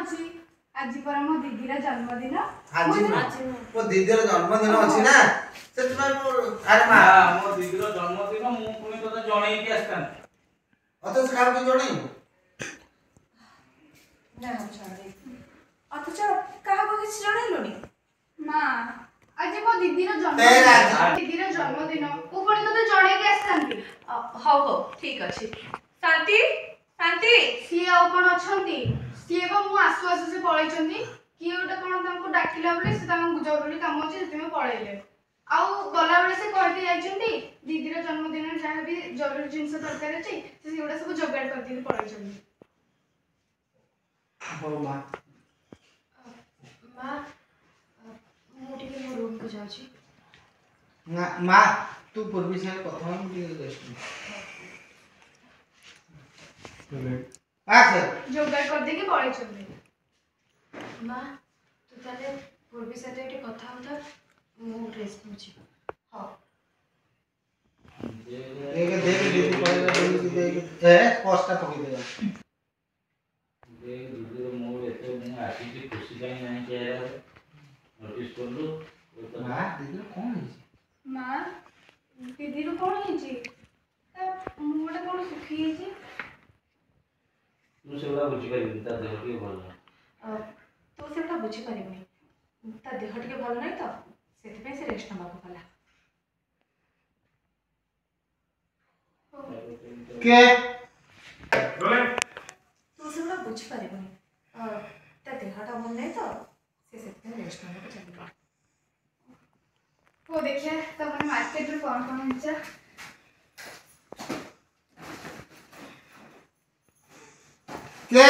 ଅଛି ଆଜି ପରା ମୋ ଦିଦିର ଜନ୍ମଦିନ। ଆଜି ମୋ ଦିଦିର ଜନ୍ମଦିନ ଅଛି ନା ସେଥିପାଇଁ ଆରେ ମା ମୋ ଦିଦିର ଜନ୍ମଦିନ ମୁଁ ପୁଣି ତତେ ଜଣେଇକି ଆସିଥାନ୍ତି। ଅଥଚ କାହାକୁ ଜଣେଇବୁ? ନା ଅଥଚ କାହାକୁ କିଛି ଜଣେଇଲୁନି? ମା ଆଜି ମୋ ଦିଦିର ଜନ୍ମଦିନ ମୁଁ ପୁଣି ତତେ ଜଣେଇକି ଆସିଥାନ୍ତି। ହଉ ହଉ ଠିକ ଅଛି। ଶାନ୍ତି ଶାନ୍ତି ସିଏ ଆଉ କଣ ଅଛନ୍ତି? ସିଏ ବା ମୁଁ ଆସୁ ଆସୁ ସେ ପଳେଇଛନ୍ତି। କିଏ ଗୋଟେ କଣ ତାଙ୍କୁ ଡାକିଲା ବୋଲି ସେ ତାଙ୍କ ଜରୁରୀ କାମ ଅଛି ସେଥିପାଇଁ ପଳେଇଲେ। ଆଉ ଗଲାବେଳେ ସେ କହିକି ଯାଇଛନ୍ତି ଦିଦିର ଜନ୍ମଦିନରେ ଯାହା ବି ଜରୁରୀ ଜିନିଷ ଦରକାର ଅଛି ସେ ସେଗୁଡ଼ା ସବୁ ଯୋଗାଡ଼ କରିଦେଇକି ପଳେଇଛନ୍ତି। ହଉ ମା ମା ମୁଁ ଟିକେ ମୋ ରୁମକୁ ଯାଉଛି। ନା ମା ତୁ ପୂର୍ବୀ ସାଙ୍ଗେ କଥା ହଉ ଟିକେ ରେଷ୍ଟ ଯୋଗାଡ଼ କରିଦେଇକି ପଳେଇଛନ୍ତି। ମା ତୁ ତାହେଲେ ପୂର୍ବୀ ସହିତ ଏଠି କଥା ହଉଥା, ମୁଁ ରେଷ୍ଟ ନେଉଛି। ହଉ देख देख दीदी पड़ेगा बोली देख पोस्टा पकड़ देगा देख दीदी मो एते मु आसी की खुशी काई नहीं चेहरा नोटिस कर लो हां दीदी कौन है मां दीदी रो कौन है जी मुंडा कौन सुखी है जी तू सेवडा बुझी पारिबी ता देह के भल तू सेवडा बुझी पारिबनी ता देह टिके भल नहीं तो सेति पे से रेस्ट नबाको पला के बोले तू सेवडा बुझी पारिबनी ता देहटा भल नहीं तो से सेति पे रेस्ट नबाको चाहिए। वो देखिए तो मैंने मार्केट में कौन कौन है के